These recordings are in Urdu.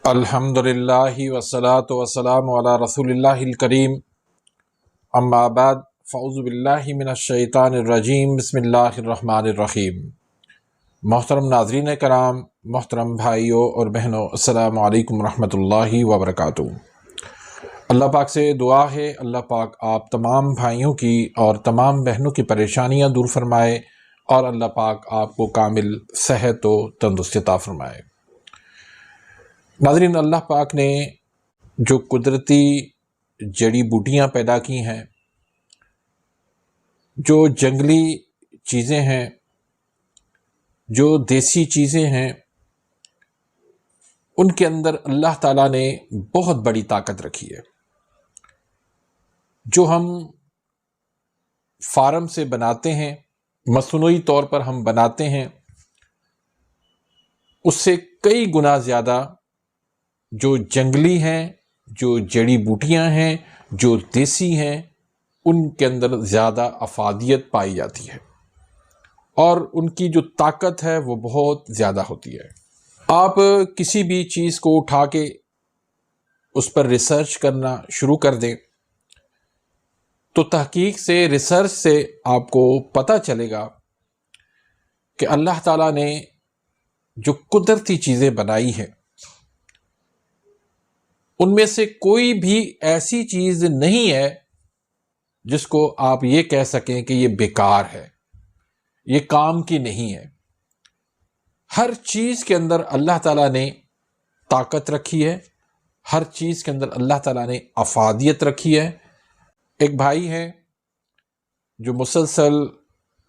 الحمدللہ والصلاة والسلام علی رسول اللہ الکریم، اما بعد فاعوذ باللہ من الشیطان الرجیم، بسم اللہ الرحمن الرحیم۔ محترم ناظرین کرام، محترم بھائیوں اور بہنوں، السلام علیکم ورحمۃ اللہ وبرکاتہ۔ اللہ پاک سے دعا ہے اللہ پاک آپ تمام بھائیوں کی اور تمام بہنوں کی پریشانیاں دور فرمائے اور اللہ پاک آپ کو کامل صحت و تندرستی عطا فرمائے۔ ناظرین، اللہ پاک نے جو قدرتی جڑی بوٹیاں پیدا کی ہیں، جو جنگلی چیزیں ہیں، جو دیسی چیزیں ہیں، ان کے اندر اللہ تعالیٰ نے بہت بڑی طاقت رکھی ہے۔ جو ہم فارم سے بناتے ہیں، مصنوعی طور پر ہم بناتے ہیں، اس سے کئی گنا زیادہ جو جنگلی ہیں، جو جڑی بوٹیاں ہیں، جو دیسی ہیں، ان کے اندر زیادہ افادیت پائی جاتی ہے اور ان کی جو طاقت ہے وہ بہت زیادہ ہوتی ہے۔ آپ کسی بھی چیز کو اٹھا کے اس پر ریسرچ کرنا شروع کر دیں تو تحقیق سے، ریسرچ سے آپ کو پتہ چلے گا کہ اللہ تعالیٰ نے جو قدرتی چیزیں بنائی ہیں ان میں سے کوئی بھی ایسی چیز نہیں ہے جس کو آپ یہ کہہ سکیں کہ یہ بیکار ہے، یہ کام کی نہیں ہے۔ ہر چیز کے اندر اللہ تعالیٰ نے طاقت رکھی ہے، ہر چیز کے اندر اللہ تعالیٰ نے افادیت رکھی ہے۔ ایک بھائی ہیں جو مسلسل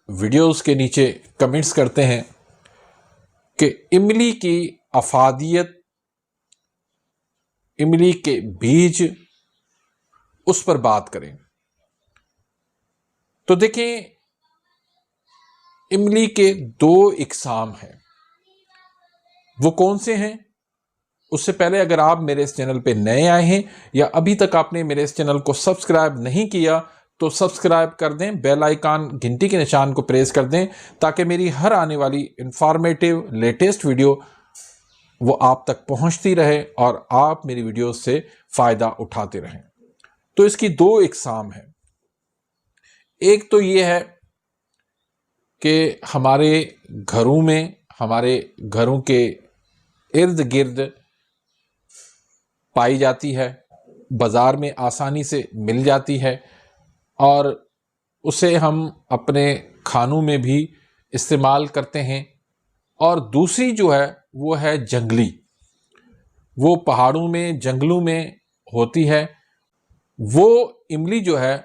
ویڈیوز کے نیچے کمنٹس کرتے ہیں کہ املی کی افادیت، املی کے بیج، اس پر بات کریں۔ تو دیکھیں، املی کے دو اقسام ہیں۔ وہ کون سے ہیں؟ اس سے پہلے اگر آپ میرے اس چینل پہ نئے آئے ہیں یا ابھی تک آپ نے میرے اس چینل کو سبسکرائب نہیں کیا تو سبسکرائب کر دیں، بیل آئیکن گھنٹی کے نشان کو پریس کر دیں تاکہ میری ہر آنے والی انفارمیٹیو لیٹسٹ ویڈیو وہ آپ تک پہنچتی رہے اور آپ میری ویڈیوز سے فائدہ اٹھاتے رہیں۔ تو اس کی دو اقسام ہیں۔ ایک تو یہ ہے کہ ہمارے گھروں میں، ہمارے گھروں کے ارد گرد پائی جاتی ہے، بازار میں آسانی سے مل جاتی ہے اور اسے ہم اپنے کھانوں میں بھی استعمال کرتے ہیں۔ اور دوسری جو ہے وہ ہے جنگلی، وہ پہاڑوں میں، جنگلوں میں ہوتی ہے۔ وہ املی جو ہے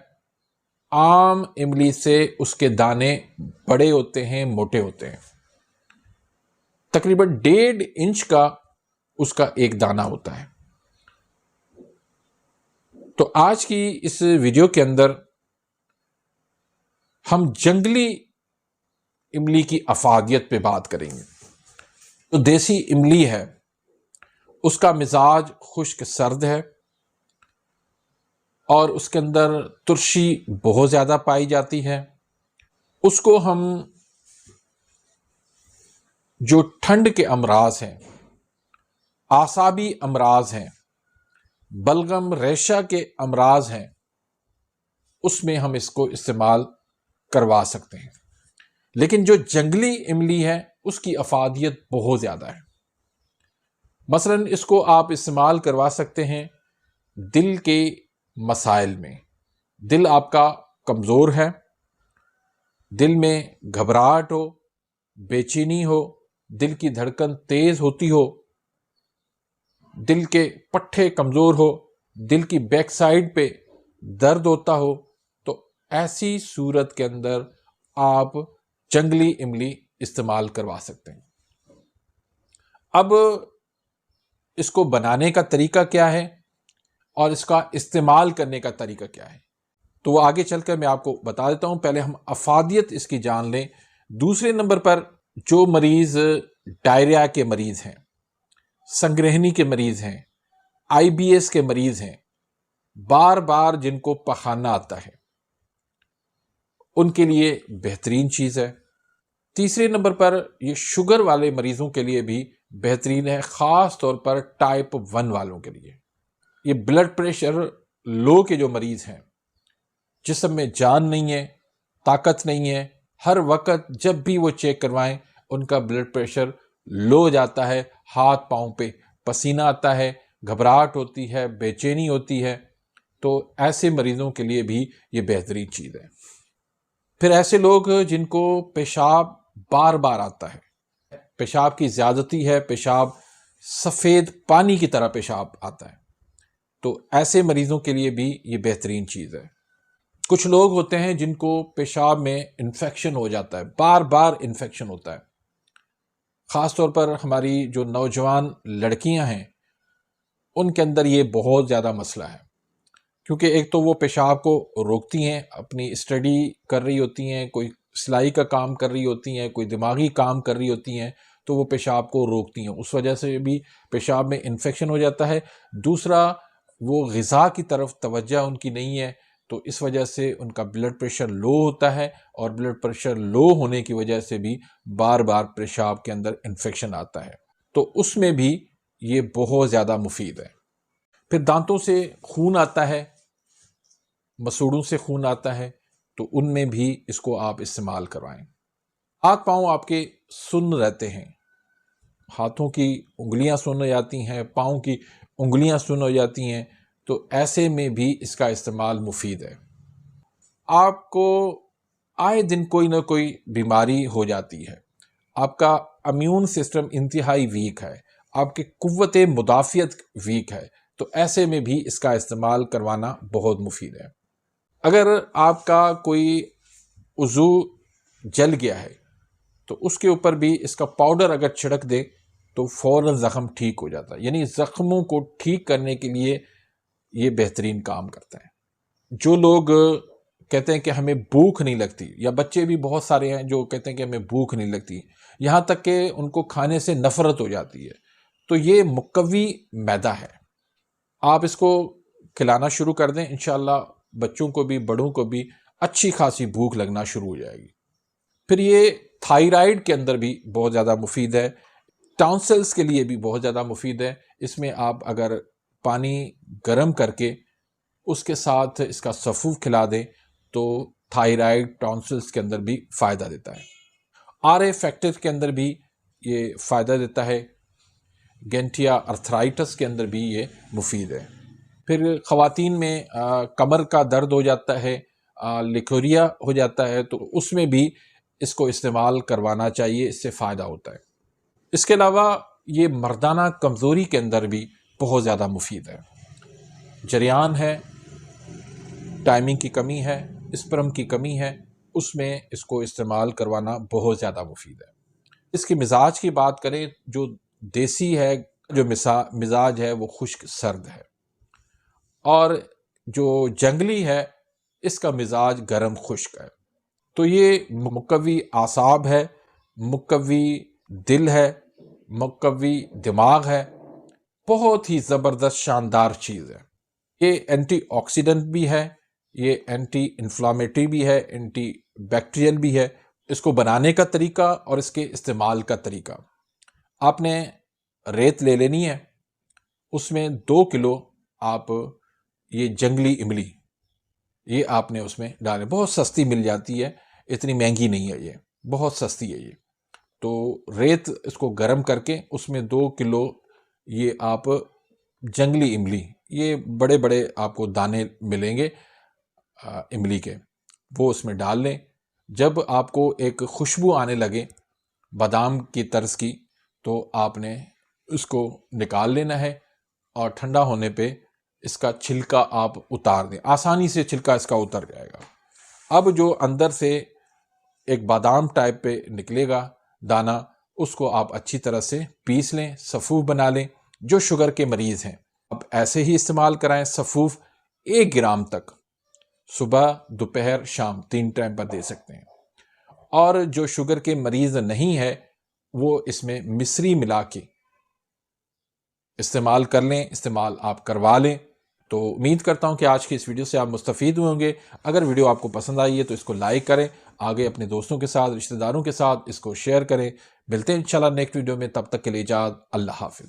عام املی سے اس کے دانے بڑے ہوتے ہیں، موٹے ہوتے ہیں، تقریباً 1.5 انچ کا اس کا ایک دانہ ہوتا ہے۔ تو آج کی اس ویڈیو کے اندر ہم جنگلی املی کی افادیت پہ بات کریں گے۔ جو دیسی املی ہے اس کا مزاج خشک سرد ہے اور اس کے اندر ترشی بہت زیادہ پائی جاتی ہے۔ اس کو ہم جو ٹھنڈ کے امراض ہیں، اعصابی امراض ہیں، بلغم ریشہ کے امراض ہیں، اس میں ہم اس کو استعمال کروا سکتے ہیں۔ لیکن جو جنگلی املی ہے اس کی افادیت بہت زیادہ ہے۔ مثلاً اس کو آپ استعمال کروا سکتے ہیں دل کے مسائل میں۔ دل آپ کا کمزور ہے، دل میں گھبراہٹ ہو، بے چینی ہو، دل کی دھڑکن تیز ہوتی ہو، دل کے پٹھے کمزور ہو، دل کی بیک سائڈ پہ درد ہوتا ہو، تو ایسی صورت کے اندر آپ جنگلی املی استعمال کروا سکتے ہیں۔ اب اس کو بنانے کا طریقہ کیا ہے اور اس کا استعمال کرنے کا طریقہ کیا ہے، تو وہ آگے چل کر میں آپ کو بتا دیتا ہوں۔ پہلے ہم افادیت اس کی جان لیں۔ دوسرے نمبر پر جو مریض ڈائریا کے مریض ہیں، سنگرہنی کے مریض ہیں، IBS کے مریض ہیں، بار بار جن کو پخانہ آتا ہے، ان کے لیے بہترین چیز ہے۔ تیسرے نمبر پر یہ شوگر والے مریضوں کے لیے بھی بہترین ہے، خاص طور پر ٹائپ 1 والوں کے لیے۔ یہ بلڈ پریشر لو کے جو مریض ہیں، جسم میں جان نہیں ہے، طاقت نہیں ہے، ہر وقت جب بھی وہ چیک کروائیں ان کا بلڈ پریشر لو ہو جاتا ہے، ہاتھ پاؤں پہ پسینہ آتا ہے، گھبراہٹ ہوتی ہے، بے چینی ہوتی ہے، تو ایسے مریضوں کے لیے بھی یہ بہترین چیز ہے۔ پھر ایسے لوگ جن کو پیشاب بار بار آتا ہے، پیشاب کی زیادتی ہے، پیشاب سفید پانی کی طرح پیشاب آتا ہے، تو ایسے مریضوں کے لیے بھی یہ بہترین چیز ہے۔ کچھ لوگ ہوتے ہیں جن کو پیشاب میں انفیکشن ہو جاتا ہے، بار بار انفیکشن ہوتا ہے، خاص طور پر ہماری جو نوجوان لڑکیاں ہیں ان کے اندر یہ بہت زیادہ مسئلہ ہے، کیونکہ ایک تو وہ پیشاب کو روکتی ہیں، اپنی اسٹڈی کر رہی ہوتی ہیں، کوئی سلائی کا کام کر رہی ہوتی ہیں، کوئی دماغی کام کر رہی ہوتی ہیں، تو وہ پیشاب کو روکتی ہیں، اس وجہ سے بھی پیشاب میں انفیکشن ہو جاتا ہے۔ دوسرا، وہ غذا کی طرف توجہ ان کی نہیں ہے، تو اس وجہ سے ان کا بلڈ پریشر لو ہوتا ہے، اور بلڈ پریشر لو ہونے کی وجہ سے بھی بار بار پیشاب کے اندر انفیکشن آتا ہے، تو اس میں بھی یہ بہت زیادہ مفید ہے۔ پھر دانتوں سے خون آتا ہے، مسوڑوں سے خون آتا ہے، تو ان میں بھی اس کو آپ استعمال کروائیں۔ ہاتھ پاؤں آپ کے سن رہتے ہیں، ہاتھوں کی انگلیاں سن ہو جاتی ہیں، پاؤں کی انگلیاں سن ہو جاتی ہیں، تو ایسے میں بھی اس کا استعمال مفید ہے۔ آپ کو آئے دن کوئی نہ کوئی بیماری ہو جاتی ہے، آپ کا امیون سسٹم انتہائی ویک ہے، آپ کی قوت مدافعت ویک ہے، تو ایسے میں بھی اس کا استعمال کروانا بہت مفید ہے۔ اگر آپ کا کوئی عضو جل گیا ہے تو اس کے اوپر بھی اس کا پاؤڈر اگر چھڑک دے تو فوراً زخم ٹھیک ہو جاتا ہے، یعنی زخموں کو ٹھیک کرنے کے لیے یہ بہترین کام کرتا ہے۔ جو لوگ کہتے ہیں کہ ہمیں بھوک نہیں لگتی، یا بچے بھی بہت سارے ہیں جو کہتے ہیں کہ ہمیں بھوک نہیں لگتی، یہاں تک کہ ان کو کھانے سے نفرت ہو جاتی ہے، تو یہ مقوی میدا ہے، آپ اس کو کھلانا شروع کر دیں، انشاءاللہ بچوں کو بھی بڑوں کو بھی اچھی خاصی بھوک لگنا شروع ہو جائے گی۔ پھر یہ تھائرائیڈ کے اندر بھی بہت زیادہ مفید ہے، ٹانسلز کے لیے بھی بہت زیادہ مفید ہے۔ اس میں آپ اگر پانی گرم کر کے اس کے ساتھ اس کا سفوف کھلا دیں تو تھائرائیڈ ٹانسلز کے اندر بھی فائدہ دیتا ہے۔ آر اے فیکٹر کے اندر بھی یہ فائدہ دیتا ہے، گینٹیا ارتھرائٹس کے اندر بھی یہ مفید ہے۔ پھر خواتین میں کمر کا درد ہو جاتا ہے، لیکوریا ہو جاتا ہے، تو اس میں بھی اس کو استعمال کروانا چاہیے، اس سے فائدہ ہوتا ہے۔ اس کے علاوہ یہ مردانہ کمزوری کے اندر بھی بہت زیادہ مفید ہے، جریان ہے، ٹائمنگ کی کمی ہے، اسپرم کی کمی ہے، اس میں اس کو استعمال کروانا بہت زیادہ مفید ہے۔ اس کی مزاج کی بات کریں، جو دیسی ہے، جو مزاج ہے وہ خشک سرد ہے، اور جو جنگلی ہے اس کا مزاج گرم خشک ہے، تو یہ مقوی اعصاب ہے، مقوی دل ہے، مقوی دماغ ہے، بہت ہی زبردست شاندار چیز ہے۔ یہ اینٹی آکسیڈنٹ بھی ہے، یہ اینٹی انفلامیٹری بھی ہے، اینٹی بیکٹیریل بھی ہے۔ اس کو بنانے کا طریقہ اور اس کے استعمال کا طریقہ، آپ نے ریت لے لینی ہے، اس میں 2 کلو آپ یہ جنگلی املی یہ آپ نے اس میں ڈالیں، بہت سستی مل جاتی ہے، اتنی مہنگی نہیں ہے، یہ بہت سستی ہے یہ۔ تو ریت اس کو گرم کر کے اس میں 2 کلو یہ آپ جنگلی املی، یہ بڑے بڑے آپ کو دانے ملیں گے املی کے، وہ اس میں ڈال لیں۔ جب آپ کو ایک خوشبو آنے لگے بادام کی طرز کی، تو آپ نے اس کو نکال لینا ہے، اور ٹھنڈا ہونے پہ اس کا چھلکا آپ اتار دیں، آسانی سے چھلکا اس کا اتر جائے گا۔ اب جو اندر سے ایک بادام ٹائپ پہ نکلے گا دانہ، اس کو آپ اچھی طرح سے پیس لیں، سفوف بنا لیں۔ جو شوگر کے مریض ہیں آپ ایسے ہی استعمال کرائیں، سفوف 1 گرام تک صبح، دوپہر، شام 3 ٹائم پر دے سکتے ہیں۔ اور جو شوگر کے مریض نہیں ہے وہ اس میں مصری ملا کے استعمال کر لیں، استعمال آپ کروا لیں۔ تو امید کرتا ہوں کہ آج کی اس ویڈیو سے آپ مستفید ہوئے ہوں گے۔ اگر ویڈیو آپ کو پسند آئی ہے تو اس کو لائک کریں، آگے اپنے دوستوں کے ساتھ، رشتہ داروں کے ساتھ اس کو شیئر کریں۔ ملتے ہیں انشاءاللہ نیکسٹ ویڈیو میں، تب تک کے لیے اجازت، اللہ حافظ۔